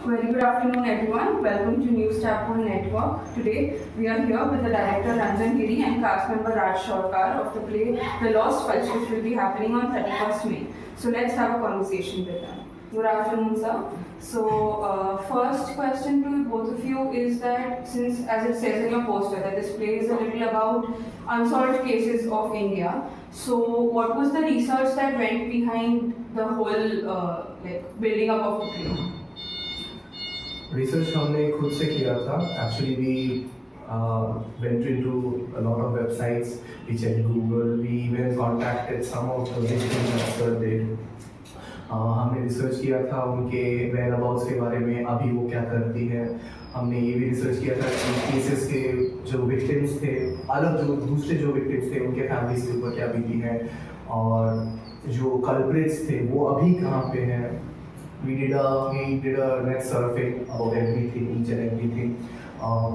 Very good afternoon, everyone. Welcome to News Tadpole Network. Today, we are here with the director Ranjan Giri and cast member Raj Sharkar of the play The Lost Files, which will be happening on 31st May. So let's have a conversation with them. Good afternoon, sir. So, first question to both of you is that since, as it says in your poster, that this play is a little about unsolved cases of India. So, what was the research that went behind the whole building up of the play? Research हमने खुद से किया था. Actually we went into a lot of websites, we checked Google, we even contacted some of the victims that sir did. हमने research किया था उनके whereabouts के बारे में, अभी वो क्या करती है. हमने ये भी रिसर्च किया था कि केसेस के जो विक्टिम्स थे, अलग जो दूसरे जो विक्टिम्स थे उनके फैमिलीज के ऊपर क्या बीती है, और जो कल्प्रिट्स थे वो अभी कहाँ पे हैं. We did a net survey about everything, each and everything.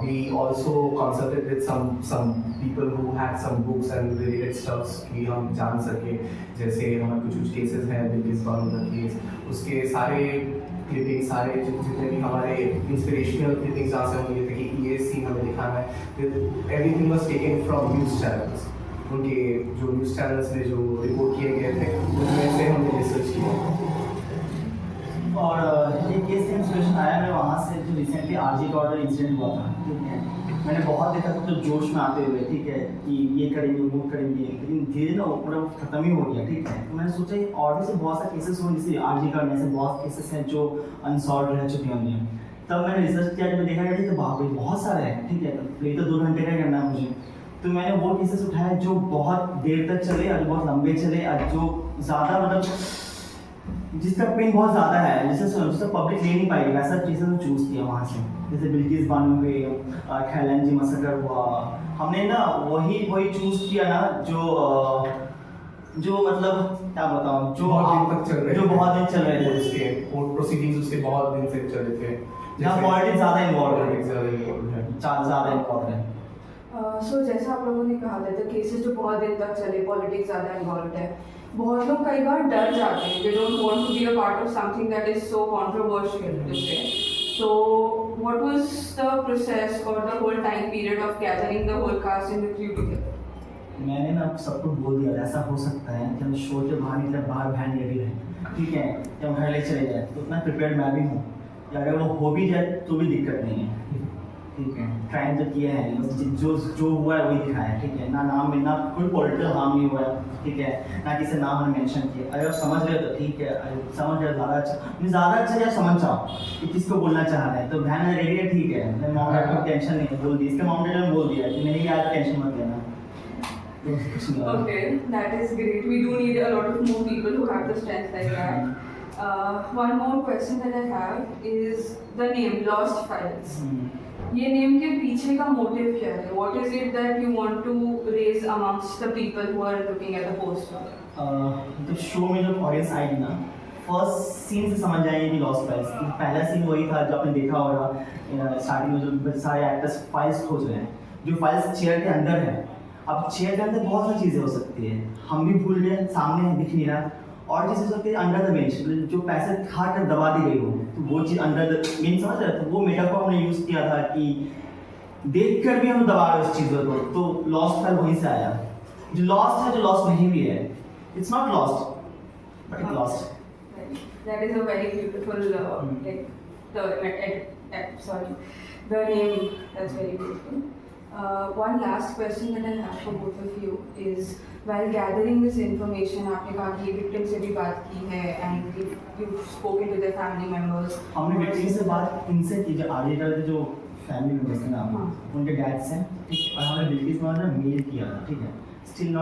We also consulted with some people who had some books and related stuffs कि हम जान सके. जैसे हमारे कुछ cases हैं, बिल्किस बानो का केस, उसके सारे क्लिपिंग, सारे जितने भी हमारे इंस्पिरेशनल क्लिपिंग्स जहाँ से हम ये थे कि ये सीन हमें दिखाना है. Everything was taken from news channels. उनके जो न्यूज़ चैनल्स में जो रिपोर्ट किए गए थे उनमें से हमने रिसर्च किया. और एक केस का इंस्पिरेशन आया मैं वहाँ से, जो रिसेंटली आरजी का ऑर्डर इंसिडेंट हुआ था. ठीक है, मैंने बहुत देखा था तो जोश में आते हुए, ठीक है, कि ये करेंगे वो करेंगे, लेकिन धीरे ना पूरा खत्म ही हो गया. ठीक है, तो मैंने सोचा ऑर्डर से बहुत सारे केसेस हुए, जैसे आरजी का में से बहुत केसेस हैं जो अनसॉल्व रह चुके होंगे. तब मैंने रिसर्च किया, जब देखा गया तो बाप रे बहुत सारे हैं. ठीक है, तो ये तो 2 घंटे का करना है मुझे, तो मैंने वो केसेस उठाए जो बहुत देर तक चले और बहुत लंबे चले और जो ज़्यादा मतलब जिसका पेन बहुत ज़्यादा है, जिससे पब्लिक ले नहीं पाएगी, वैसा चीज़ें तो चूज़ किया वहाँ से. जैसे बिल्किस बानो पे खैलन जी मसकर हुआ, हमने ना वही चूज़ किया ना जो मतलब क्या बताऊँ, जो बहुत दिन चल रहे थे. उसके कोर्ट प्रोसीडिंग्स उसके बहुत दिन से चल रहे थे, जहाँ पॉलिटिक्स ज़्यादा इन्वॉल्व है. सो जैसा आप लोगों ने कहा था, तो केसेस जो बहुत दिन तक चले, पॉलिटिक्स ज़्यादा इन्वॉल्व है. बहुत लोग कई बार डर जाते हैं, they don't want to be a part of something that is so controversial to say. So what was the process और the whole time period of gathering the whole cast in the crew together? मैंने ना सबको बोल दिया ऐसा हो सकता है कि हम शो के बाहर निकले, बाहर बहन रेडी रहे. ठीक है, कि हम घर ले चले जाए, तो उतना प्रिपेयर्ड मैं भी हूँ कि अगर वो हो भी जाए तो भी दिक्कत नहीं है. ठीक है, ट्राइम तो किया है, जो हुआ है वही दिखाया है. ठीक है, नाम में ना कोई पॉलिटिकल हार्म नहीं हुआ है. ठीक है, ना किसी नाम हमने मेंशन किया. अगर आप समझ रहे हो तो ठीक है, समझ रहे हो ज़्यादा अच्छा या समझ जाओ कि किसको बोलना चाह रहा है. तो बहन रेडी है, ठीक है, मैं मॉम डैड को टेंशन नहीं बोल दी, इसके मॉम डैड ने बोल दिया कि नहीं यार टेंशन मत लेना. Okay, that is great. We do need a lot of more people who have the strength like that. One more question that I have is the name Lost Files. ये name के पीछे का motive क्या है? What is it that you want to raise amongst the people who are looking at the poster? तो show में जब audience आएगी ना, फर्स्ट सीन से समझ जाएंगे कि लॉस्ट फाइल्स. पहला सीन वही था जो आपने देखा होगा स्टार्टिंग में, जो सारे एक्टर्स फाइल्स खोज रहे हैं, जो फाइल्स चेयर के अंदर है. अब चेयर के अंदर बहुत सारी चीज़ें हो सकती है, हम भी भूल गए, सामने दिख नहीं रहा. और चीज़ें हो सकती है अंडर द बेंच, जो पैसे खा कर दबा दी गई हो, तो वो चीज़ अंडर द बेंच समझ रहे. तो वो मेटाफोर हमने यूज़ किया था कि देख कर भी हम दबा रहे उस चीज़ों को. तो लॉस्ट फाइल वहीं से आया. जो लॉस्ट है, जो लॉस्ट नहीं भी है, it's not lost but it lost. That is a very beautiful the name. That's very beautiful. One last question that I have for both of you is, while gathering this information, आपने कहा कि victim से भी बात की है and you've spoken to their family members. हमने victim से बात इनसे की, जो आगे का जो फैमिली मेंबर्स के नाम उनके डैड से. ठीक, और हमने बिल्किस को मेल किया. ठीक है, स्टिल